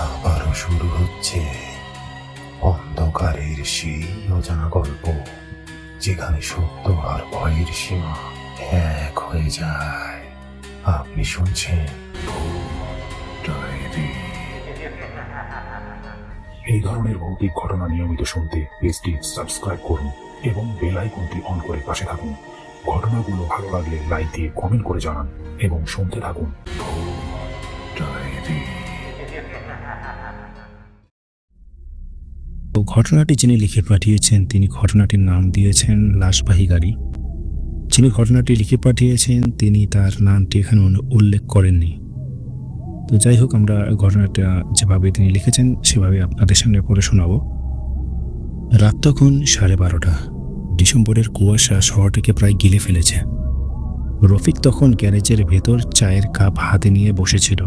আবারও শুরু হচ্ছে অন্ধকারের সেই অজানা গল্প, যেখানে সত্য আর ভয়ের সীমা এক হয়ে যায়। আপনি শুনছেন ডায়েরি। এই ধরনের ভৌতিক ঘটনা নিয়মিত শুনতে পেজটি সাবস্ক্রাইব করুন এবং বেল আইকনটি অন করে পাশে থাকুন। ঘটনাগুলো ভালো লাগলে লাইক দিয়ে কমেন্ট করে জানান এবং শুনতে থাকুন ডায়েরি। তো ঘটনাটি যিনি লিখে পাঠিয়েছেন তিনি ঘটনাটির নাম দিয়েছেন লাশবাহী গাড়ি। যিনি ঘটনাটি লিখে পাঠিয়েছেন তিনি তার নামটি এখানে উল্লেখ করেননি। তো যাই হোক, আমরা ঘটনাটা যেভাবে তিনি লিখেছেন সেভাবে আপনাদের সামনে পড়ে শোনাব। রাত তখন 12:30। ডিসেম্বরের কুয়াশা শহরটিকে প্রায় গিলে ফেলেছে। রফিক তখন গ্যারেজের ভেতর চায়ের কাপ হাতে নিয়ে বসেছিল।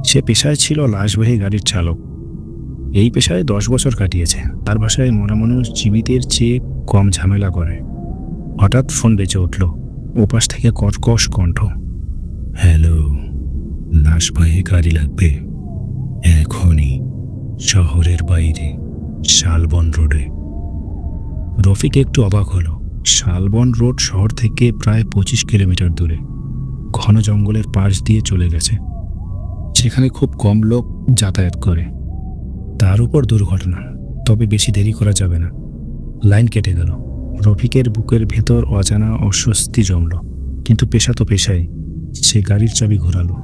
সে পেশায় ছিল লাশবাহী গাড়ির চালক। এই পেশায় 10 বছর কাটিয়েছে। তার ভাষায় মরা মানুষ জীবিতের চেয়ে কম ঝামেলা করে। হঠাৎ ফোন বেজে উঠল। ওপাশ থেকে কর্কশ কণ্ঠ, হ্যালো, লাশবাহী গাড়ি লাগবে এখনই, শহরের বাইরে, শালবন রোডে। রফিক একটু অবাক হলো। শালবন রোড শহর থেকে প্রায় 25 কিলোমিটার দূরে, ঘন জঙ্গলের পাশ দিয়ে চলে গেছে। সেখানে খুব কম লোক যাতায়াত করে। তার উপর দুর্ঘটনা, তবে বেশি দেরি করা যাবে না। লাইন কেটে গেল। রফিকের বুকের ভেতর অজানা অস্বস্তি জমল, কিন্তু পেশা তো পেশাই। সে গাড়ির চাবি ঘোরালো।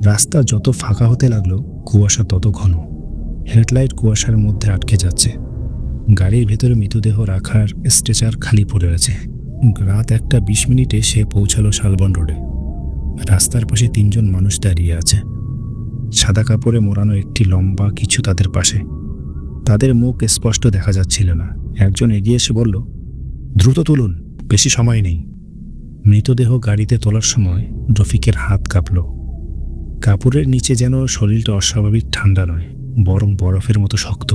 রাস্তা যত ফাঁকা হতে লাগলো, কুয়াশা তত ঘন। হেডলাইট কুয়াশার মধ্যে আটকে যাচ্ছে। গাড়ির ভেতরে মৃতদেহ রাখার স্ট্রেচার খালি পড়ে আছে। রাত 1:20 সে পৌঁছালো শালবন রোডে। রাস্তার পাশে 3 জন মানুষ দাঁড়িয়ে আছে। সাদা কাপড়ে মোড়ানো একটি লম্বা কিছু তাদের পাশে। তাদের মুখ স্পষ্ট দেখা যাচ্ছিল না। একজন এগিয়ে এসে বলল, দ্রুত তুলুন, বেশি সময় নেই। মৃতদেহ গাড়িতে তোলার সময় রফিকের হাত কাঁপল। কাপড়ের নিচে যেন শরীরটা অস্বাভাবিক ঠান্ডা নয়, বরং বরফের মতো শক্ত।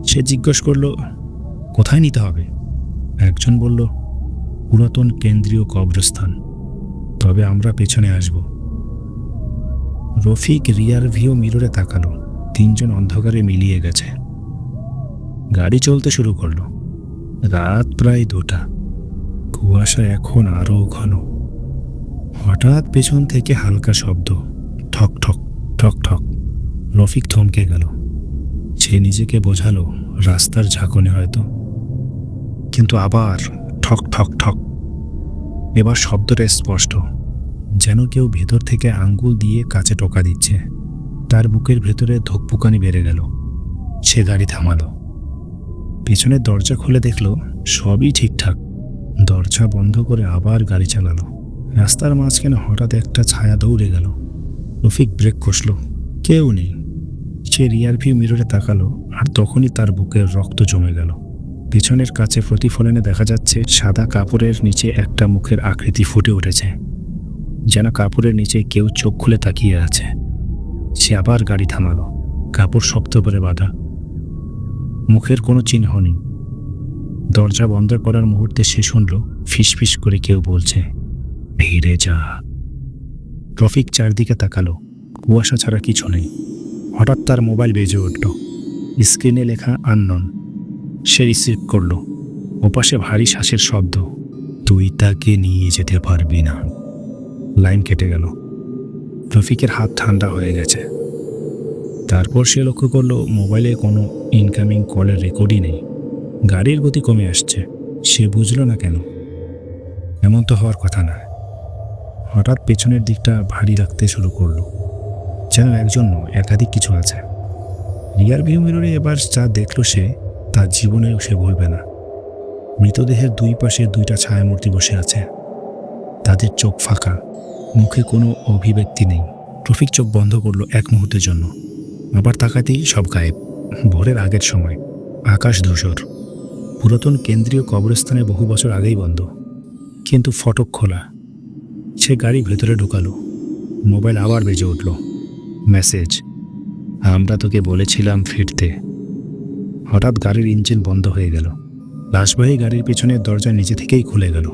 সে জিজ্ঞেস করল, কোথায় নিতে হবে? একজন বলল, পুরাতন কেন্দ্রীয় কবরস্থান, তবে আমরা পেছনে আসব। রফিক রিয়ার ভিউ মিররে তাকালো। 3 জন অন্ধকারে মিলিয়ে গেছে। গাড়ি চলতে শুরু করলো। রাত প্রায় 2টা। কুয়াশা এখন আরও ঘন। হঠাৎ পেছন থেকে হালকা শব্দ, ঠক ঠক ঠক ঠক। রফিক থমকে গেল। সে নিজেকে বোঝালো রাস্তার ঝাঁকুনি হয়তো। কিন্তু আবার ঠক ঠক ঠক। এবার শব্দটা স্পষ্ট, যেন কেউ ভেতর থেকে আঙ্গুল দিয়ে কাছে টোকা দিচ্ছে। তার বুকের ভেতরে ধকপুকানি বেড়ে গেল। সে গাড়ি থামালো। পেছনের দরজা খুলে দেখল সবই ঠিকঠাক। দরজা বন্ধ করে আবার গাড়ি চালালো। রাস্তার মাঝখানে হঠাৎ একটা ছায়া দৌড়ে গেল। রফিক ব্রেক কষল। কেউ নেই। সে রিয়ার ভিউ মিররে তাকালো, আর তখনই তার বুকের রক্ত জমে গেল। পেছনের কাছে প্রতিফলনে দেখা যাচ্ছে সাদা কাপড়ের নিচে একটা মুখের আকৃতি ফুটে উঠেছে, যেন কাপড়ের নিচে কেউ চোখ খুলে তাকিয়ে আছে। সে আবার গাড়ি থামালো। কাপড় শক্ত করে বাঁধা, মুখের কোনো চিহ্ন নেই। দরজা বন্ধ করার মুহূর্তে সে শুনল ফিসফিস করে কেউ বলছে, ফিরে যা। রফিক চারদিকে তাকালো। কুয়াশা ছাড়া কিছু নেই। হঠাৎ তার মোবাইল বেজে উঠল। স্ক্রিনে লেখা আননোন। সে রিসিভ করল। ওপাশে ভারী শ্বাসের শব্দ, তুই তাকে নিয়ে যেতে পারবি না। লাইন কেটে গেল। রফিকের হাত ঠান্ডা হয়ে গেছে। তারপর সে লক্ষ্য করল মোবাইলে কোনো ইনকামিং কলের রেকর্ডই নেই। গাড়ির গতি কমে আসছে। সে বুঝল না কেন। এমন তো হওয়ার কথা না। হঠাৎ পেছনের দিকটা ভারী লাগতে শুরু করলো, যেন একজন একাধিক কিছু আছে। রিয়ার ভিউ মিররে এবার যা দেখল সে, তার জীবনেও সে ভুলবে না। মৃতদেহের 2 পাশে 2টা ছায়ামূর্তি বসে আছে। তাদের চোখ ফাঁকা, মুখে কোনো অভিব্যক্তি নেই। রফিক চোখ বন্ধ করলো 1 মুহূর্তের জন্য। আবার তাকাতেই সব গায়েব। ভোরের আগের সময়, আকাশ ধূসর। পুরাতন কেন্দ্রীয় কবরস্থানে বহু বছর আগেই বন্ধ, কিন্তু ফটক খোলা। সে গাড়ি ভেতরে ঢুকালো। মোবাইল আবার বেজে উঠল। মেসেজ, আমরা তোকে বলেছিলাম ফিরতে। হঠাৎ গাড়ির ইঞ্জিন বন্ধ হয়ে গেল। লাশবাহী গাড়ির পেছনের দরজা নিজে থেকেই খুলে গেল।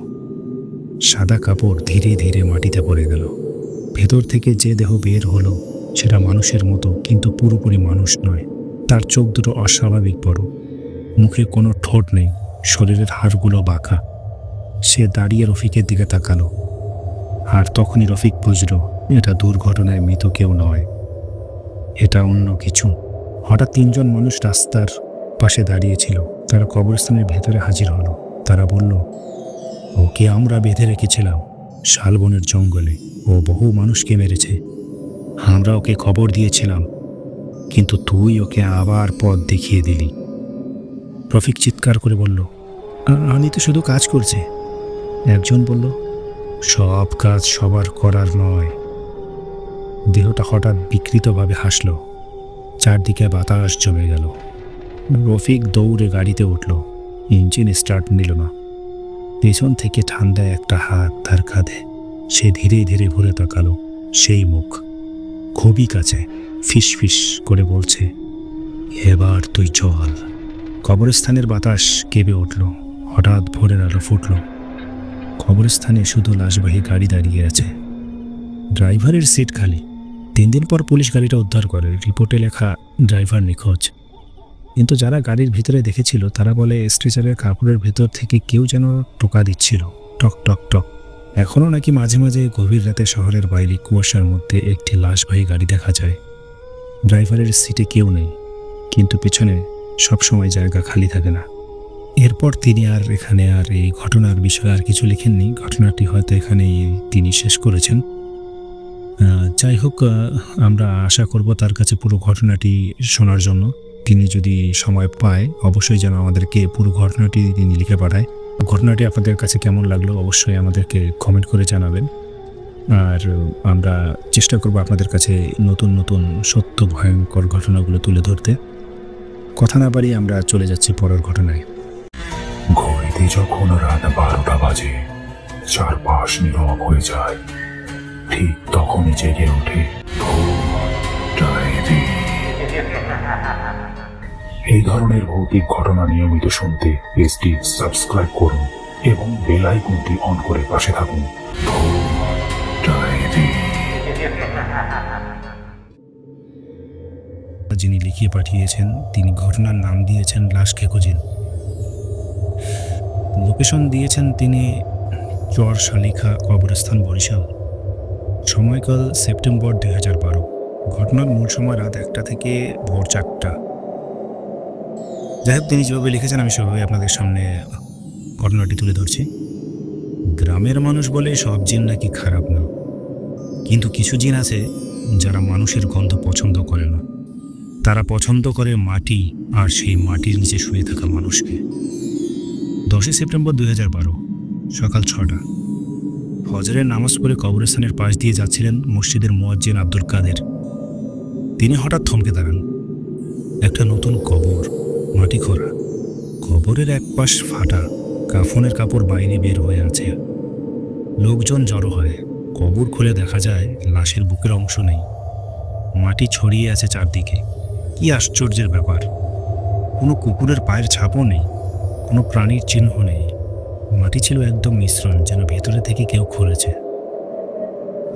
সাদা কাপড় ধীরে ধীরে মাটিতে পড়ে গেল। ভেতর থেকে যে দেহ বের হলো সেটা মানুষের মতো, কিন্তু পুরোপুরি মানুষ নয়। তার চোখ দুটো অস্বাভাবিক বড়, মুখে কোনো ঠোঁট নেই, শরীরের হাড়গুলো বাঁকা। সে দাঁড়িয়ে রফিকের দিকে তাকালো, আর তখনই রফিক বুঝল এটা দুর্ঘটনায় মৃত কেউ নয়, এটা অন্য কিছু। হঠাৎ তিনজন মানুষ রাস্তার পাশে দাঁড়িয়েছিল। তারা কবরস্থানের ভেতরে হাজির হলো। তারা বলল, ওকে আমরা বেঁধে রেখেছিলাম শালবনের জঙ্গলে, ও বহু মানুষকে মেরেছে। আমরা ওকে খবর দিয়েছিলাম, কিন্তু তুই ওকে আবার পথ দেখিয়ে দিলি। রফিক চিৎকার করে বলল, আমি তো শুধু কাজ করছি। একজন বলল, সব কাজ সবার করার নয়। দেহটা হঠাৎ বিকৃতভাবে হাসল। চারদিকে বাতাস জমে গেল। রফিক দৌড়ে গাড়িতে উঠল। ইঞ্জিন স্টার্ট নিল না। পেছন থেকে ঠান্ডা একটা হাত তার কাঁধে। সে ধীরে ধীরে ঘুরে তাকালো। সেই মুখ খুবই কাছে, ফিস ফিস করে বলছে, এবার তুই চল। কবরস্থানের বাতাস কেঁপে উঠল। হঠাৎ ভোরের আলো ফুটল। কবরস্থানে শুধু লাশবাহী গাড়ি দাঁড়িয়ে আছে। ড্রাইভারের সিট খালি। 3 দিন পর পুলিশ গাড়িটা উদ্ধার করে। রিপোর্টে লেখা ড্রাইভার নিখোঁজ। কিন্তু যারা গাড়ির ভিতরে দেখেছিল তারা বলে স্ট্রেচারের কাপড়ের ভেতর থেকে কেউ যেন টোকা দিচ্ছিল, টক টক টক। এখনও নাকি মাঝে মাঝে গভীর রাতে শহরের বাইরে কুয়াশার মধ্যে একটি লাশবাহী গাড়ি দেখা যায়। ড্রাইভারের সিটে কেউ নেই, কিন্তু পেছনে সবসময় জায়গা খালি থাকে না। এরপর তিনি আর এখানে আর এই ঘটনার বিষয়ে আর কিছু লিখেননি। ঘটনাটি হয়তো এখানেই তিনি শেষ করেছেন। যাই হোক, আমরা আশা করব তার কাছে পুরো ঘটনাটি শোনার জন্য। তিনি যদি সময় পায় অবশ্যই যেন আমাদেরকে পুরো ঘটনাটি তিনি লিখে পাঠায়। ঘটনাটি আপনাদের কাছে কেমন লাগলো অবশ্যই আমাদেরকে কমেন্ট করে জানাবেন। আর আমরা চেষ্টা করব আপনাদের কাছে নতুন নতুন সত্য ভয়ঙ্কর ঘটনাগুলো তুলে ধরতে। কথা না বাড়িয়ে আমরা চলে যাচ্ছি পরের ঘটনায়। ঘড়িতে যখন রাত 12টা বাজে, চারপাশ নীরব হয়ে যায়, ঠিক তখনই জেগে ওঠে ডায়েরি। এই ধরনের ভৌতিক ঘটনা নিয়মিত শুনতে পেজটি সাবস্ক্রাইব করুন এবং বেল আইকনটি অন করে পাশে থাকুন। ডায়েরি। যিনি লিখিয়ে পাঠিয়েছেন তিনি ঘটনার নাম দিয়েছেন লাশ খেকোজিন। লোকেশন দিয়েছেন তিনি চর শালিখা কবরস্থান, বরিশাল। সময়কাল সেপ্টেম্বর 2012। ঘটনার মূল সময় রাত 1টা থেকে ভোর 4টা। যাই হোক, তিনি যেভাবে লিখেছেন আমি সেভাবে আপনাদের সামনে ঘটনাটি তুলে ধরছি। গ্রামের মানুষ বলে সব জিন নাকি খারাপ না, কিন্তু কিছু জিন আছে যারা মানুষের গন্ধ পছন্দ করে না। তারা পছন্দ করে মাটি আর সেই মাটির নিচে শুয়ে থাকা মানুষকে। 10 সেপ্টেম্বর 2012 সকাল 6টা। ফজরের নামাজ পড়ে কবরস্থানের পাশ দিয়ে যাচ্ছিলেন মসজিদের মুয়াজ্জিন আব্দুল কাদের। তিনি হঠাৎ থমকে দাঁড়ান। একটা নতুন কবর, মাটি খোঁড়া। কবরের এক পাশ ফাটা, কাফনের কাপড় বাইরে বের হয়ে আছে। লোকজন জড়ো হয়। কবর খুলে দেখা যায় লাশের বুকের অংশ নেই, মাটি ছড়িয়ে আছে চারদিকে। কি আশ্চর্যের ব্যাপার! কোনো কুকুরের পায়ের ছাপও নেই, কোনো প্রাণীর চিহ্ন নেই। মাটি ছিল একদম মিশ্রণ, যেন ভেতরে থেকে কেউ খুঁড়েছে।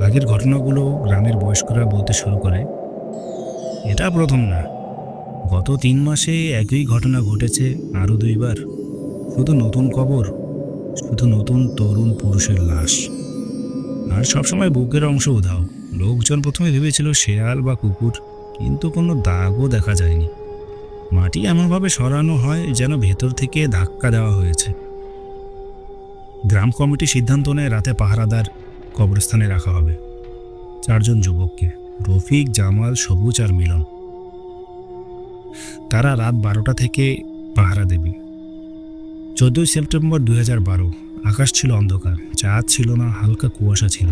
আগের ঘটনাগুলো গ্রামের বয়স্করা বলতে শুরু করে, এটা প্রথম না, গত 3 মাসে একই ঘটনা ঘটেছে আরও 2বার। শুধু নতুন কবর, শুধু নতুন তরুণ পুরুষের লাশ, আর সবসময় বুকের অংশ উধাও। লোকজন প্রথমে ভেবেছিল শেয়াল বা কুকুর, কিন্তু কোনো দাগও দেখা যায়নি। মাটি এমনভাবে সরানো হয় যেন ভেতর থেকে ধাক্কা দেওয়া হয়েছে। গ্রাম কমিটি সিদ্ধান্ত নেয় রাতে পাহারাদার কবরস্থানে রাখা হবে। 4 জন যুবককে, রফিক, জামাল, সবুজ আর মিলন। তারা রাত 12টা থেকে পাহারা দেবে। 14 সেপ্টেম্বর 2012। আকাশ ছিল অন্ধকার, চাঁদ ছিল না, হালকা কুয়াশা ছিল।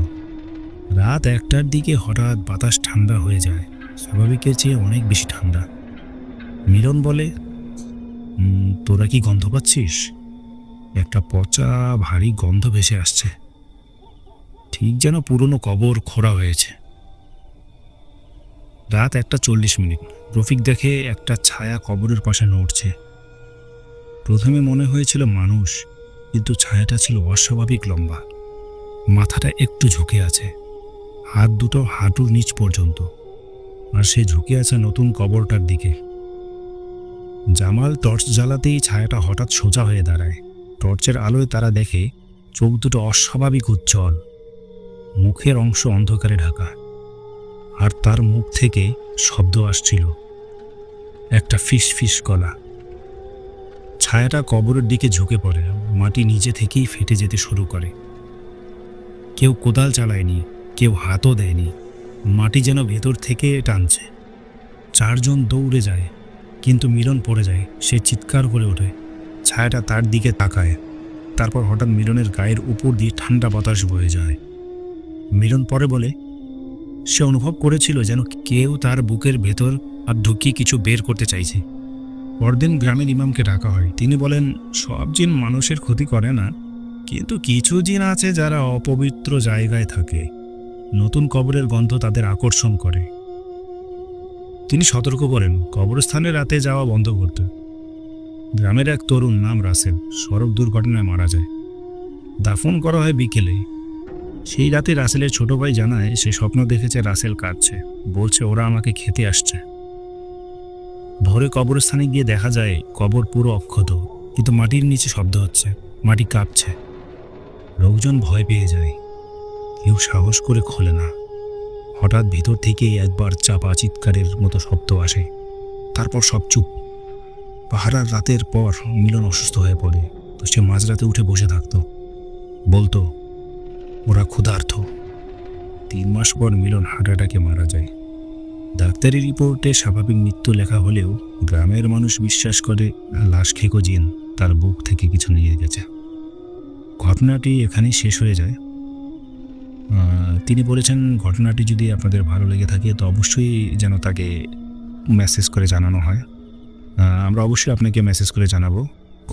রাত 1টার দিকে হঠাৎ বাতাস ঠান্ডা হয়ে যায়, স্বাভাবিকের চেয়ে অনেক বেশি ঠান্ডা। মিলন বলে, তোরা কি গন্ধ পাচ্ছিস? একটা পচা ভারী গন্ধ ভেসে আসছে, ঠিক যেন পুরনো কবর খোঁড়া হয়েছে। রাত 1:40। রফিক দেখে একটা ছায়া কবরের পাশে নড়ছে। প্রথমে মনে হয়েছিল মানুষ, কিন্তু ছায়াটা ছিল অস্বাভাবিক লম্বা, মাথাটা একটু ঝুঁকে আছে, হাত দুটো হাঁটুর নিচ পর্যন্ত, আর সে ঝুঁকে আছে নতুন কবরটার দিকে। জামাল টর্চ জ্বালাতেই ছায়াটা হঠাৎ সোজা হয়ে দাঁড়ায়। টর্চের আলোয় তারা দেখে চোখ দুটো অস্বাভাবিক উজ্জ্বল, মুখের অংশ অন্ধকারে ঢাকা, আর তার মুখ থেকে শব্দ আসছিল, একটা ফিস ফিস গলা। ছায়াটা কবরের দিকে ঝুঁকে পড়ে, মাটি নিজে থেকেই ফেটে যেতে শুরু করে। কেউ কোদাল চালায়নি, কেউ হাতও দেয়নি, মাটি যেন ভেতর থেকে টানছে। চারজন দৌড়ে যায়, কিন্তু মিলন পড়ে যায়। সে চিৎকার করে ওঠে। ছায়াটা তার দিকে তাকায়, তারপর হঠাৎ মিলনের গায়ের উপর দিয়ে ঠান্ডা বাতাস বয়ে যায়। মিলন পরে বলে, সে অনুভব করেছিল যেন কেউ তার বুকের ভেতর আর ঢুকিয়ে কিছু বের করতে চাইছে। পরদিন গ্রামের ইমামকে ডাকা হয়। তিনি বলেন, সব জিন মানুষের ক্ষতি করে না, কিন্তু কিছু জিন আছে যারা অপবিত্র জায়গায় থাকে। নতুন কবরের গন্ধ তাদের আকর্ষণ করে। তিনি সতর্ক করেন কবরস্থানে রাতে যাওয়া বন্ধ করতে। গ্রামের এক তরুণ নাম রাসেল সড়ক দুর্ঘটনায় মারা যায়। দাফন করা হয় বিকেলে। সেই রাতে রাসেলের ছোট ভাই জানায় সে স্বপ্ন দেখেছে রাসেল কাঁদছে, বলছে ওরা আমাকে খেতে আসছে। ভোরে কবরস্থানে গিয়ে দেখা যায় কবর পুরো অক্ষত, কিন্তু মাটির নিচে শব্দ হচ্ছে, মাটি কাঁপছে। লোকজন ভয় পেয়ে যায়, কেউ সাহস করে খোলে না। হঠাৎ ভিতর থেকে একবার চাপা চিৎকারের মতো শব্দ আসে, তারপর সব চুপ। পাহারার রাতের পর মিলন অসুস্থ হয়ে পড়ে, তো সে মাঝরাতে উঠে বসে থাকতো, বলতো ওরা ক্ষুধার্ত। 3 মাস পর মিলন হার্ট অ্যাটাকে মারা যায়। ডাক্তারি রিপোর্টে স্বাভাবিক মৃত্যু লেখা হলেও গ্রামের মানুষ বিশ্বাস করে লাশ খেকো জিন তার বুক থেকে কিছু নিয়ে গেছে। ঘটনাটি এখানেই শেষ হয়ে যায়। তিনি বলেছেন ঘটনাটি যদি আপনাদের ভালো লেগে থাকে তো অবশ্যই যেন তাকে মেসেজ করে জানানো হয়। আমরা অবশ্যই আপনাকে মেসেজ করে জানাবো।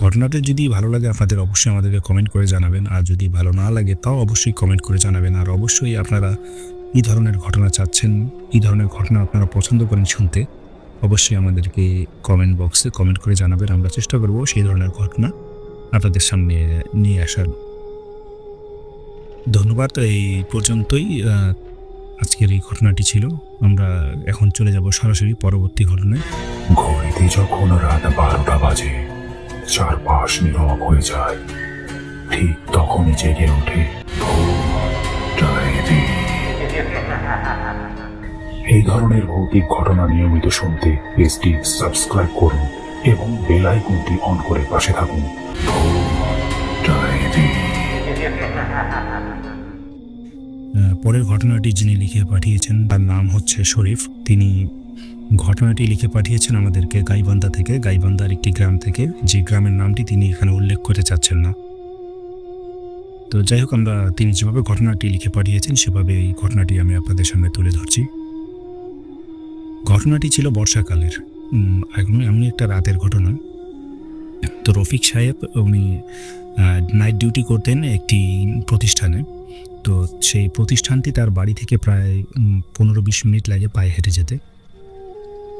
ঘটনাটি যদি ভালো লাগে আপনাদের অবশ্যই আমাদেরকে কমেন্ট করে জানাবেন, আর যদি ভালো না লাগে তাও অবশ্যই কমেন্ট করে জানাবেন। আর অবশ্যই আপনারা এই ধরনের ঘটনা চাচ্ছেন, এই ধরনের ঘটনা আপনারা পছন্দ করেন শুনতে, অবশ্যই আমাদেরকে কমেন্ট বক্সে কমেন্ট করে জানাবেন। আমরা চেষ্টা করব সেই ধরনের ঘটনা আপনাদের সামনে নিয়ে আসার। ধন্যবাদ। এই পর্যন্তই আজকের এই ঘটনাটি ছিল। আমরা এখন চলে যাব সরাসরি পরবর্তী ঘটনায়। ঘড়িতে যখন রাত 12টা বাজে, চারপাশ নীরব হয়ে যায়, ঠিক তখনই জেগে ওঠে ডায়েরি। এই ধরনের ভৌতিক ঘটনা নিয়মিত শুনতে পেজটি সাবস্ক্রাইব করুন এবং বেল আইকনটি অন করে পাশে থাকুন। ডায়েরি। পরের ঘটনাটি যিনি লিখে পাঠিয়েছেন তার নাম হচ্ছে শরীফ। তিনি ঘটনাটি লিখে পাঠিয়েছেন আমাদেরকে গাইবান্ধা থেকে, গাইবান্ধার একটি গ্রাম থেকে, যে গ্রামের নামটি তিনি এখানে উল্লেখ করতে চাচ্ছেন না। তো যাই হোক, তিনি যেভাবে ঘটনাটি লিখে পাঠিয়েছেন সেভাবে এই ঘটনাটি আমি আপনাদের সামনে তুলে ধরছি। ঘটনাটি ছিল বর্ষাকালের, এমনি একটা রাতের ঘটনা। তো রফিক সাহেব উনি নাইট ডিউটি করতেন একটি প্রতিষ্ঠানে। তো সেই প্রতিষ্ঠানটি তার বাড়ি থেকে প্রায় 15-20 মিনিট লাগে পায়ে হেঁটে যেতে।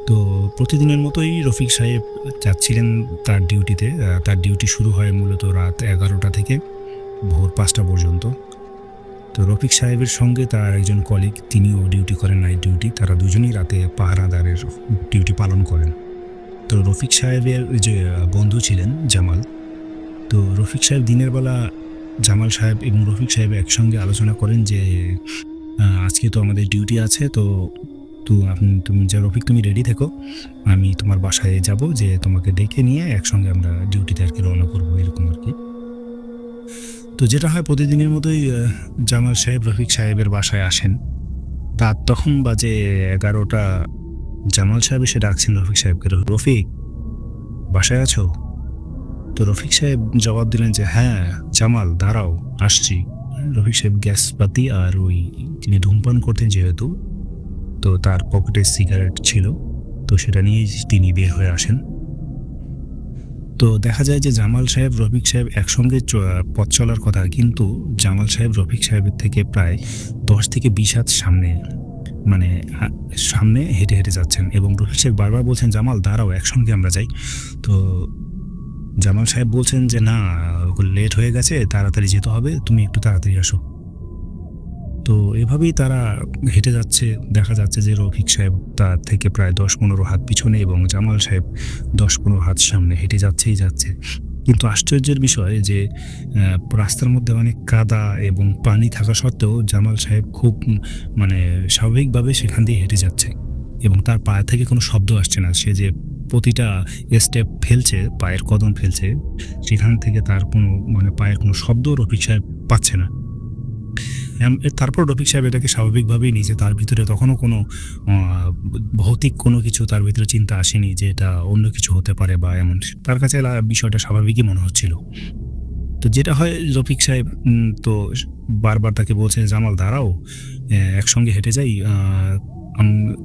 তো প্রতিদিনের মতোই রফিক সাহেব যাচ্ছিলেন তার ডিউটিতে। তার ডিউটি শুরু হয় মূলত রাত 11টা থেকে ভোর 5টা পর্যন্ত। তো রফিক সাহেবের সঙ্গে তার একজন কলিগ, তিনিও ডিউটি করেন নাইট ডিউটি। তারা দুজনেই রাতে পাহারাদারের ডিউটি পালন করেন। তো রফিক সাহেবের যে বন্ধু ছিলেন জামাল, তো রফিক সাহেব দিনের বেলা জামাল সাহেব এবং রফিক সাহেব একসঙ্গে আলোচনা করেন যে আজকে তো আমাদের ডিউটি আছে, তো তুমি যা রফিক তুমি রেডি থেকো, আমি তোমার বাসায় যাব, যে তোমাকে ডেকে নিয়ে একসঙ্গে আমরা ডিউটিতে আর কি রওনা করবো, এরকম আর কি। তো যেটা হয় প্রতিদিনের মতোই জামাল সাহেব রফিক সাহেবের বাসায় আসেন। রাত তখন বাজে 11টা। জামাল সাহেব এসে ডাকছেন রফিক সাহেবকে, রফিক বাসায় আছো? তো রফিক সাহেব জবাব দিলেন যে হ্যাঁ জামাল দাঁড়াও আসছি। রফিক সাহেব গ্যাস পাতি আর তিনি ধূমপান করতেন যেহেতু, তো তার পকেটে সিগারেট ছিল, তো সেটা নিয়েই তিনি বের হয়ে আসেন। তো দেখা যায় যে জামাল সাহেব রফিক সাহেব একসঙ্গে পথ চলার কথা, কিন্তু জামাল সাহেব রফিক সাহেবের থেকে প্রায় 10 থেকে 20 হাত সামনে হেঁটে হেঁটে যাচ্ছেন, এবং রফিক সাহেব বারবার বলছেন জামাল দাঁড়াও একসঙ্গে আমরা যাই। তো জামাল সাহেব বলছেন যে না, লেট হয়ে গেছে, তাড়াতাড়ি যেতে হবে, তুমি একটু তাড়াতাড়ি আসো। তো এভাবেই তারা হেঁটে যাচ্ছে। দেখা যাচ্ছে যে রফিক সাহেব তার থেকে প্রায় 10-15 হাত পিছনে এবং জামাল সাহেব 10-15 হাত সামনে হেঁটে যাচ্ছেই যাচ্ছে। কিন্তু আশ্চর্যের বিষয় যে রাস্তার মধ্যে অনেক কাদা এবং পানি থাকা সত্ত্বেও জামাল সাহেব খুব মানে স্বাভাবিকভাবে সেখান দিয়ে হেঁটে যাচ্ছে এবং তার পা থেকে কোনো শব্দ আসছে না। সে যে প্রতিটা স্টেপ ফেলছে, পায়ের কদম ফেলছে, সেখান থেকে তার কোনো পায়ের কোনো শব্দ রফিক সাহেব পাচ্ছে না। তারপর রফিক সাহেব এটাকে স্বাভাবিকভাবেই নিয়েছে। তার ভিতরে তখনও কোনো ভৌতিক কোনো কিছু তার ভিতরে চিন্তা আসেনি যে এটা অন্য কিছু হতে পারে বা এমন। তার কাছে বিষয়টা স্বাভাবিকই মনে হচ্ছিল। তো যেটা হয়, রফিক সাহেব তো বারবার তাকে বলছে, জামাল দাঁড়াও, একসঙ্গে হেঁটে যাই,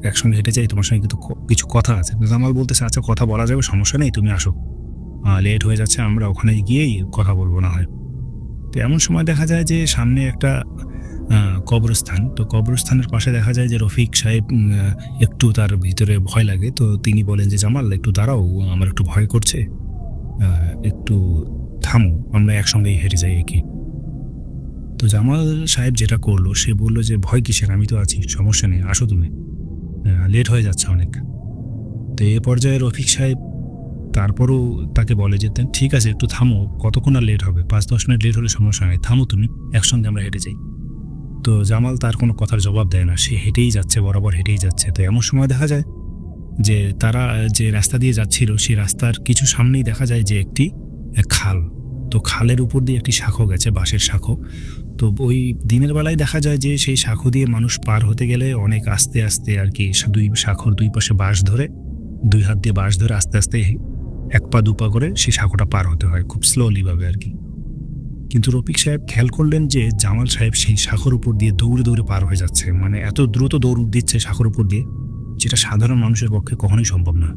একসঙ্গে হেঁটে যাই, তোমার সঙ্গে কিন্তু কিছু কথা আছে। জামাল বলতেছে, আচ্ছা কথা বলা যাবে, সমস্যা নেই, তুমি আসো, লেট হয়ে যাচ্ছে, আমরা ওখানে গিয়েই কথা বলবো না হয়। তো এমন সময় দেখা যায় যে সামনে একটা কবরস্থান। তো কবরস্থানের পাশে দেখা যায় যে রফিক সাহেব একটু তার ভিতরে ভয় লাগে। তো তিনি বলেন যে, জামাল একটু দাঁড়াও, আমার একটু ভয় করছে, একটু থামো, আমরা একসঙ্গেই হেঁটে যাই একে। তো জামাল সাহেব যেটা করলো, সে বললো যে, ভয় কিসের, আমি তো আছি, সমস্যা নেই, আসো তুমি, লেট হয়ে যাচ্ছে অনেক। তো এ পর্যায়ে রফিক সাহেব তারপরও তাকে বলে যে, ঠিক আছে একটু থামো, কতক্ষণ আর লেট হবে, 5-10 মিনিট লেট হলে সমস্যা নেই, থামো তুমি, একসঙ্গে আমরা হেঁটে যাই। তো জামাল তার কোনো কথার জবাব দেয় না, সে হেঁটেই যাচ্ছে, বরাবর হেঁটেই যাচ্ছে। তো এমন সময় দেখা যায় যে তারা যে রাস্তা দিয়ে যাচ্ছিল, সেই রাস্তার কিছু সামনেই দেখা যায় যে একটি খাল। তো খালের উপর দিয়ে একটি শাঁখো গেছে, বাঁশের শাঁখো। তো ওই দিনের বেলায় দেখা যায় যে সেই শাঁখো দিয়ে মানুষ পার হতে গেলে অনেক আস্তে আস্তে আর কি, দুই শাঁখোর দুই পাশে বাঁশ ধরে, দুই হাত দিয়ে বাঁশ ধরে আস্তে আস্তে 1 পা 2 পা করে সেই শাঁখোটা পার হতে হয়, খুব স্লোলি ভাবে আর কি। কিন্তু রফিক সাহেব খেয়াল করলেন যে জামাল সাহেব সেই শাঁখোর উপর দিয়ে দৌড়ে দৌড়ে পার হয়ে যাচ্ছে, এত দ্রুত দৌড় দিচ্ছে শাঁখোর উপর দিয়ে, যেটা সাধারণ মানুষের পক্ষে কখনোই সম্ভব না।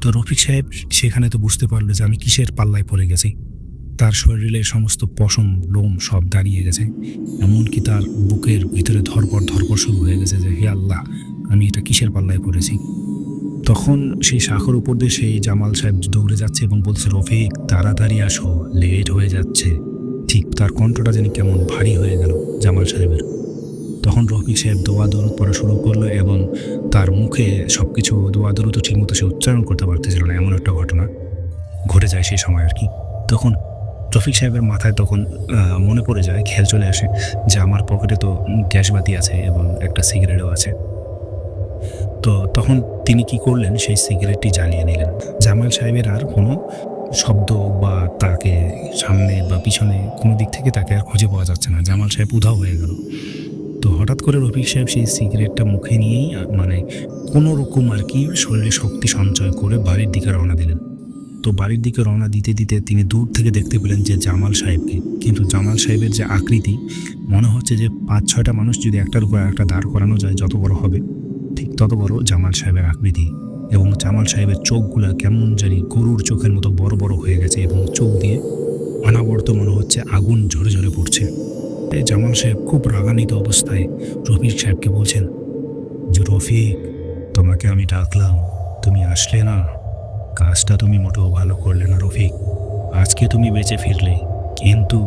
তো রফিক সাহেব সেখানে তো বুঝতে পারলো যে আমি কিসের পাল্লায় পড়ে গেছি। তার শরীরের সমস্ত পশম লোম সব দাঁড়িয়ে গেছে, এমনকি তার বুকের ভিতরে ধরপড় শুরু হয়ে গেছে যে, হে আল্লাহ, আমি এটা কিসের পাল্লায় পড়েছি। তখন সেই শাঁখোর উপর দিয়ে সেই জামাল সাহেব দৌড়ে যাচ্ছে এবং বলছে, রফিক তাড়াতাড়ি আসো, লেট হয়ে যাচ্ছে। ঠিক তার কণ্ঠটা যেন কেমন ভারী হয়ে গেল জামাল সাহেবের। তখন রফিক সাহেব দোয়া দরুদ পড়া শুরু করলো এবং তার মুখে সবকিছু দোয়া দরুদ ঠিকমতো সে উচ্চারণ করতে পারতেছিল না, এমন একটা ঘটনা ঘটে যায় সেই সময় আর কি। তখন রফিক সাহেবের মাথায় তখন মনে পড়ে যায়, খেয়াল চলে আসে যে আমার পকেটে তো গ্যাসবাতি আছে এবং একটা সিগারেটও আছে। তো তখন তিনি কি করলেন, সেই সিগারেটটি জ্বালিয়ে নিলেন। জামাল সাহেবের আর কোনো শব্দ বা তাকে সামনে বা পিছনে কোনো দিক থেকে তাকে আর খুঁজে পাওয়া যাচ্ছে না, জামাল সাহেব উধাও হয়ে গেল। তো হঠাৎ করে রফিক সাহেব সেই সিগারেটটা মুখে নিয়েই কোনো রকম আর কি শরীরে শক্তি সঞ্চয় করে বাড়ির দিকে রওনা দিলেন। তো বাড়ির দিকে রওনা দিতে দিতে তিনি দূর থেকে দেখতে পেলেন যে জামাল সাহেবকে, কিন্তু জামাল সাহেবের যে আকৃতি, মনে হচ্ছে যে 5-6টা মানুষ যদি একটার উপর একটা দাঁড় করানো যায় যত বড় হবে, ঠিক তত বড় জামাল সাহেবের আকৃতি। এবং জামাল সাহেবের চোখগুলা কেমন জানি গরুর চোখের মতো বড় বড় হয়ে গেছে এবং চোখ দিয়ে অনাবর্ত মনে হচ্ছে আগুন ঝরে ঝরে পড়ছে। জামাল সাহেব খুব রাগান্বিত অবস্থায় রফিক সাহেবকে বলছেন যে, রফিক, তোমাকে আমি ডাকলাম, তুমি আসলে না, কাজটা তুমি মোটেও ভালো করলে না রফিক। আজকে তুমি বেঁচে ফিরলে, কিন্তু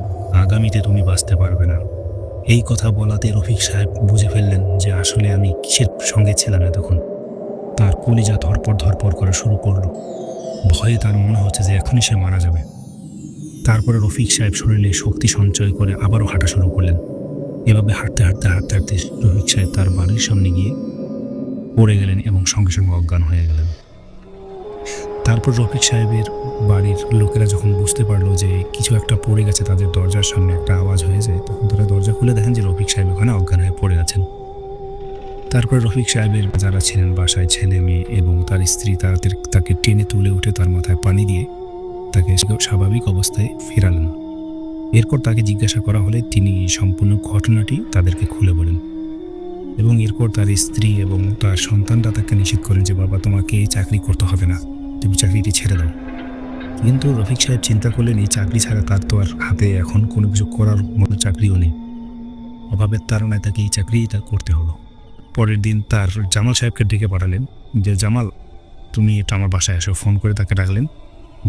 আগামীতে তুমি বাঁচতে পারবে না। এই কথা বলাতে রফিক সাহেব বুঝে ফেললেন যে আসলে আমি কিসের সঙ্গে ছিলাম এতক্ষণ। তার কলিজা ধরপড় করা শুরু করলো, ভয়ে তার মনে হচ্ছে যে এখনই সে মারা যাবে। তারপরে রফিক সাহেব শরীরে শক্তি সঞ্চয় করে আবারও হাঁটা শুরু করলেন। এভাবে হাঁটতে রফিক সাহেব তার বাড়ির সামনে গিয়ে পড়ে গেলেন এবং সঙ্গে সঙ্গে অজ্ঞান হয়ে গেলেন। তারপর রফিক সাহেবের বাড়ির লোকেরা যখন বুঝতে পারলো যে কিছু একটা পড়ে গেছে, তাদের দরজার সামনে একটা আওয়াজ হয়েছে, তখন তারা দরজা খুলে দেখেন যে রফিক সাহেব ওখানে অজ্ঞান হয়ে পড়ে আছেন। তারপর রফিক সাহেবের যারা ছিলেন বাসায়, ছেলে মেয়ে এবং তার স্ত্রী, তাকে টেনে তুলে উঠে তার মাথায় পানি দিয়ে তাকে স্বাভাবিক অবস্থায় ফেরালেন। এরপর তাকে জিজ্ঞাসা করা হলে তিনি সম্পূর্ণ ঘটনাটি তাদেরকে খুলে বলেন এবং এরপর তার স্ত্রী এবং তার সন্তানরা তাকে নিষেধ করেন যে, বাবা, তোমাকে এই চাকরি করতে হবে না, তুমি চাকরিটি ছেড়ে দাও। কিন্তু রফিক সাহেব চিন্তা করলেন, এই চাকরি ছাড়া তার তো আর হাতে এখন কোনো কিছু করার মতো চাকরিও নেই। অভাবের তাড়নায় তাকে এই চাকরিটা করতে হলো। পরের দিন তার জামাল সাহেবকে ডেকে পাঠালেন যে, জামাল, তুমি এটা আমার বাসায় আসো। ফোন করে তাকে ডাকলেন।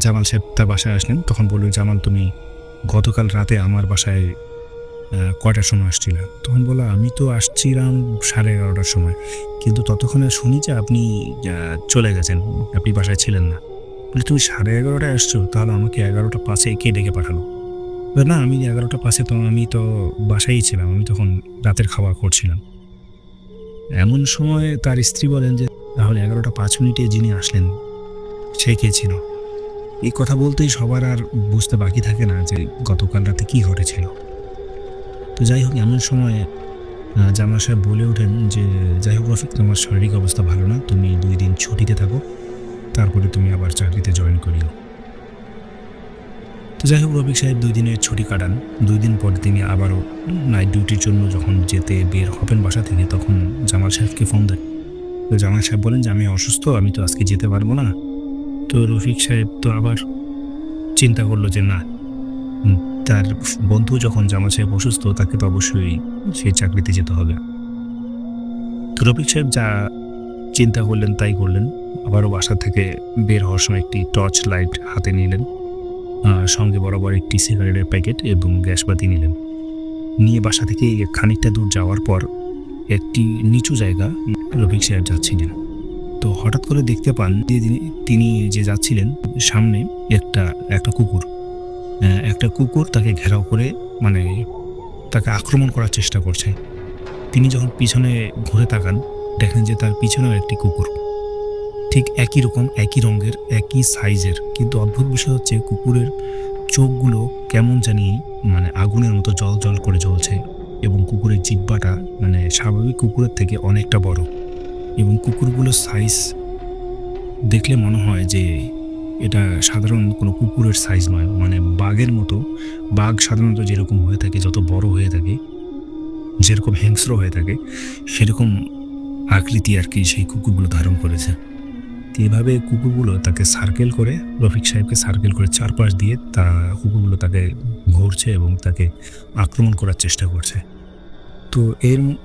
জামাল সাহেব তার বাসায় আসলেন। তখন বললেন, জামাল, তুমি গতকাল রাতে আমার বাসায় কয়টার সময় আসছিলেন? তখন বলা, আমি তো আসছিলাম 11:30টার সময়, কিন্তু ততক্ষণে শুনি যে আপনি চলে গেছেন, আপনি বাসায় ছিলেন না। বলে, তুমি 11:30টায় আসছো, তাহলে আমাকে 11:05 কে ডেকে পাঠালো? বলে, না, আমি 11:05 তো আমি তো বাসায়ই ছিলাম, আমি তখন রাতের খাবার করছিলাম। এমন সময় তার স্ত্রী বলেন যে, তাহলে 11:05 যিনি আসলেন সে কে ছিল? এই কথা বলতেই সবার আর বুঝতে বাকি থাকে না যে গতকাল রাতে কী ঘটেছিল। তো যাই হোক, এমন সময় জামাল সাহেব বলে ওঠেন যে, যাই হোক রফিক, তোমার শারীরিক অবস্থা ভালো না, তুমি 2 দিন ছুটিতে থাকো, তারপরে তুমি আবার চাকরিতে জয়েন করিও। তো যাই হোক, রফিক সাহেব 2 দিনের ছুটি কাটান। 2 দিন পরে তিনি আবারও নাইট ডিউটির জন্য যখন যেতে বের হবেন বাসা থেকে, তখন জামাল সাহেবকে ফোন দেন। তো জামাল সাহেব বলেন যে, আমি অসুস্থ, আমি তো আজকে যেতে পারবো না। তো রফিক সাহেব তো আবার চিন্তা করলো যে না, তার বন্ধু যখন জামাল সাহেব অসুস্থ, তাকে তো অবশ্যই সেই চাকরিতে যেতে হবে। তো রফিক সাহেব যা চিন্তা করলেন তাই করলেন। আবারও বাসা থেকে বের হওয়ার সময় একটি টর্চ লাইট হাতে নিলেন, সঙ্গে বরাবর একটি সিগারেটের প্যাকেট এবং গ্যাসবাতি নিলেন। নিয়ে বাসা থেকে খানিকটা দূর যাওয়ার পর একটি নিচু জায়গা রফিক সাহেব যাচ্ছিলেন। তো হঠাৎ করে দেখতে পান যে তিনি যে যাচ্ছিলেন, সামনে একটা কুকুর তাকে ঘেরাও করে, মানে তাকে আক্রমণ করার চেষ্টা করছে। তিনি যখন পিছনে ঘুরে তাকান, দেখেন যে তার পিছনেও একটি কুকুর, ঠিক একই রকম, একই রঙের, একই সাইজের। কিন্তু অদ্ভুত বিষয় হচ্ছে, কুকুরের চোখগুলো কেমন জানি মানে আগুনের মতো জল জল করে জ্বলছে, এবং কুকুরের জিহ্বাটা মানে স্বাভাবিক কুকুরের থেকে অনেকটা বড়, এবং কুকুরগুলোর সাইজ দেখলে মনে হয় যে এটা সাধারণ কোনো কুকুরের সাইজ নয়, মানে বাঘের মতো। বাঘ সাধারণত যেরকম হয়ে থাকে, যত বড় হয়ে থাকে, যেরকম হিংস্র হয়ে থাকে, সেরকম আকৃতি আর কি সেই কুকুরগুলো ধারণ করেছে। তো এভাবে কুকুরগুলো তাকে সার্কেল করে, রফিক সাহেবকে সার্কেল করে চারপাশ দিয়ে কুকুরগুলো তাকে ঘুরছে এবং তাকে আক্রমণ করার চেষ্টা করছে। তো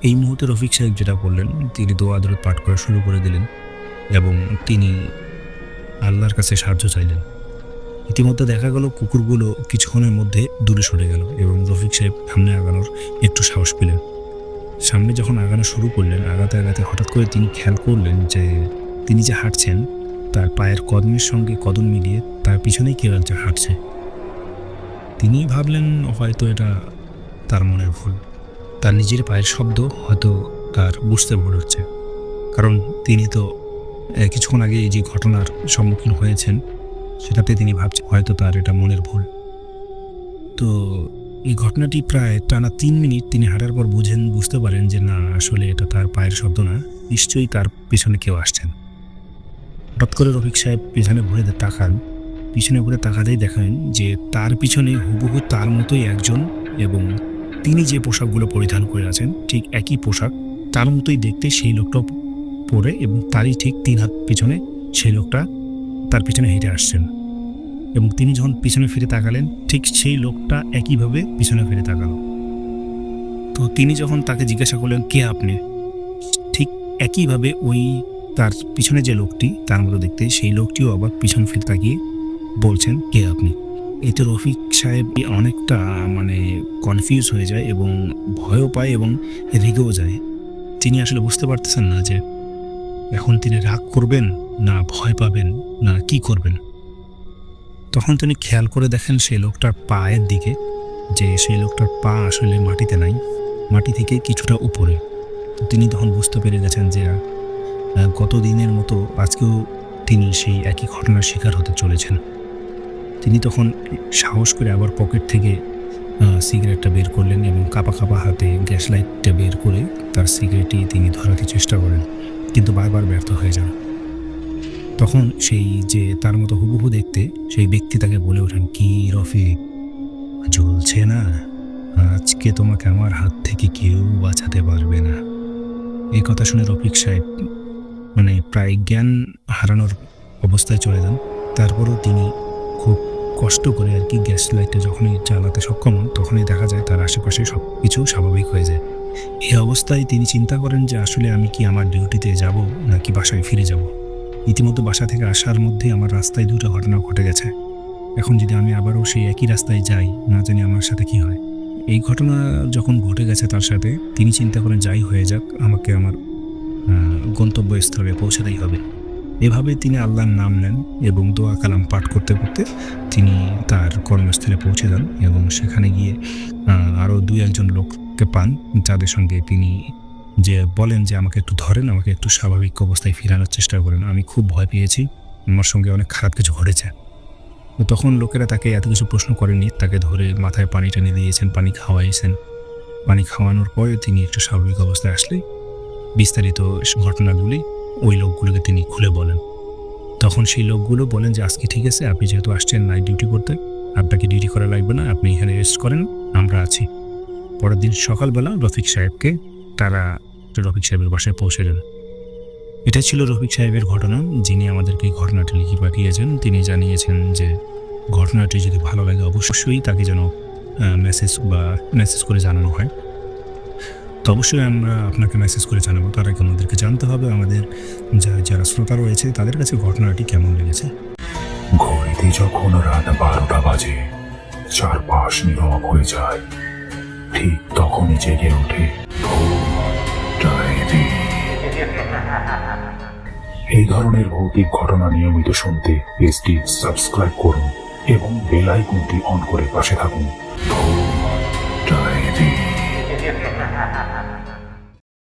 এই মুহূর্তে রফিক সাহেব যেটা করলেন, তিনি দোয়া দরুদ পাঠ করা শুরু করে দিলেন এবং তিনি আল্লাহর কাছে সাহায্য চাইলেন। ইতিমধ্যে দেখা গেল কুকুরগুলো কিছুক্ষণের মধ্যে দূরে সরে গেল এবং রফিক সাহেব সামনে আগানোর একটু সাহস পেলেন। সামনে যখন আগানো শুরু করলেন, আগাতে আগাতে হঠাৎ করে তিনি খেয়াল করলেন যে তিনি যে হাঁটছেন, তার পায়ের কদমের সঙ্গে কদম মিলিয়ে তার পিছনেই কেউ একজন হাঁটছে। তিনি ভাবলেন হয়তো এটা তার মনের ভুল, তার নিজের পায়ের শব্দ হয়তো তার বুঝতে ভুল হচ্ছে, কারণ তিনি তো কিছুক্ষণ আগে যে ঘটনার সম্মুখীন হয়েছেন, সেটাতে তিনি ভাবছেন হয়তো তার এটা মনের ভুল। তো এই ঘটনাটি প্রায় টানা 3 মিনিট তিনি হাঁটার পর বুঝতে পারেন যে না, আসলে এটা তার পায়ের শব্দ না, নিশ্চয়ই তার পিছনে কেউ আসছেন। হঠাৎ করে রফিক সাহেব পিছনে ঘুরে তাকান। পিছনে ঘুরে তাকাতেই দেখেন যে তার পিছনে হুবহু তার মতোই একজন, এবং তিনি যে পোশাকগুলো পরিধান করে আছেন ঠিক একই পোশাক, তার মতোই দেখতে সেই লোকটা পরে, এবং তারই ঠিক 3 হাত পিছনে সেই লোকটা তার পিছনে হেঁটে আসছেন। এবং তিনি যখন পিছনে ফিরে তাকালেন, ঠিক সেই লোকটা একইভাবে পিছনে ফিরে তাকালো। তো তিনি যখন তাকে জিজ্ঞাসা করলেন, কে আপনি, ঠিক একইভাবে ওই তার পিছনে যে লোকটি তার মতো দেখতে, সেই লোকটিও আবার পিছন ফিরে তাকিয়ে বলছেন, কে আপনি। এতে রফিক সাহেব অনেকটা মানে কনফিউজ হয়ে যায় এবং ভয়ও পায় এবং রেগেও যায়। তিনি আসলে বুঝতে পারতেছেন না যে এখন তিনি রাগ করবেন না ভয় পাবেন না কি করবেন। তখন তিনি খেয়াল করে দেখেন সেই লোকটার পায়ের দিকে, যে সেই লোকটার পা আসলে মাটিতে নাই, মাটি থেকে কিছুটা উপরে। তো তিনি তখন বুঝতে পেরে গেছেন যে গত দিনের মতো আজকেও তিনি সেই একই ঘটনার শিকার হতে চলেছেন। তিনি তখন সাহস করে আবার পকেট থেকে সিগারেটটা বের করলেন এবং কাঁপা কাঁপা হাতে গ্যাস লাইটটা বের করে তার সিগারেটটি তিনি ধরাতে চেষ্টা করেন, কিন্তু বারবার ব্যর্থ হয়ে যান। তখন সেই যে তার মতো হুবহু দেখতে সেই ব্যক্তি তাকে বলে ওঠেন, কি রফিক, জ্বলছে না? আজকে তোমাকে আমার হাত থেকে কেউ বাঁচাতে পারবে না। এই কথা শুনে রফিক সাহেব মানে প্রায় জ্ঞান হারানোর অবস্থায় চলে যান। তারপরও তিনি খুব কষ্ট করে আর কি গ্যাস লাইটটা যখনই জ্বালাতে সক্ষম হন, তখনই দেখা যায় তার আশেপাশে সব কিছু স্বাভাবিক হয়ে যায়। এই অবস্থায় তিনি চিন্তা করেন যে আসলে আমি কি আমার ডিউটিতে যাব নাকি বাসায় ফিরে যাব। ইতিমধ্যে বাসা থেকে আসার মধ্যে আমার রাস্তায় 2টা ঘটনা ঘটে গেছে। এখন যদি আমি আবারও সেই একই রাস্তায় যাই, না জানি আমার সাথে কি হয়। এই ঘটনা যখন ঘটে গেছে তার সাথে, তিনি চিন্তা করেন যাই হয়ে যাক, আমাকে আমার গন্তব্যস্থলে পৌঁছাতেই হবে। এভাবে তিনি আল্লাহর নাম নেন এবং দোয়া কালাম পাঠ করতে করতে তিনি তার কর্মস্থলে পৌঁছে যান এবং সেখানে গিয়ে আরও 2-1 লোককে পান, যাদের সঙ্গে তিনি যে বলেন যে আমাকে একটু ধরেন, আমাকে একটু স্বাভাবিক অবস্থায় ফিরানোর চেষ্টা করেন, আমি খুব ভয় পেয়েছি, আমার সঙ্গে অনেক খারাপ কিছু ঘটেছে। তো তখন লোকেরা তাকে এত কিছু প্রশ্ন করেনি, তাকে ধরে মাথায় পানি টেনে দিয়েছেন, পানি খাওয়াইছেন। পানি খাওয়ানোর পরে তিনি একটু স্বাভাবিক অবস্থায় আসলে বিস্তারিত ঘটনাগুলি ওই লোকগুলোকে তিনি খুলে বলেন। তখন সেই লোকগুলো বলেন যে আজকে ঠিক আছে, আপনি যেহেতু আসছেন নাইট ডিউটি করতে, আপনাকে ডিউটি করা লাগবে না, আপনি এখানে রেস্ট করেন, আমরা আছি। পরের দিন সকালবেলা রফিক সাহেবের বাসায় পৌঁছে যান। এটা ছিল রফিক সাহেবের ঘটনা, যিনি আমাদেরকে এই ঘটনাটি লিখে পাঠিয়েছেন। তিনি জানিয়েছেন যে ঘটনাটি যদি ভালো লাগে অবশ্যই তাকে যেন মেসেজ করে জানানো হয়। তো অবশ্যই আমরা আপনাকে মেসেজ করে জানাবো। তার আগে আমাদেরকে জানতে হবে আমাদের যারা শ্রোতা রয়েছে তাদের কাছে ঘটনাটি কেমন লেগেছে। ঘড়িতে যখন রাত 12টা বাজে, চারপাশ নীরব হয়ে যায়, ঠিক তখনই জেগে ওঠে ডায়েরি। এই ধরনের ভৌতিক ঘটনা নিয়মিত শুনতে পেজটি সাবস্ক্রাইব করুন এবং বেল আইকনটি অন করে পাশে থাকুন। ডায়েরি।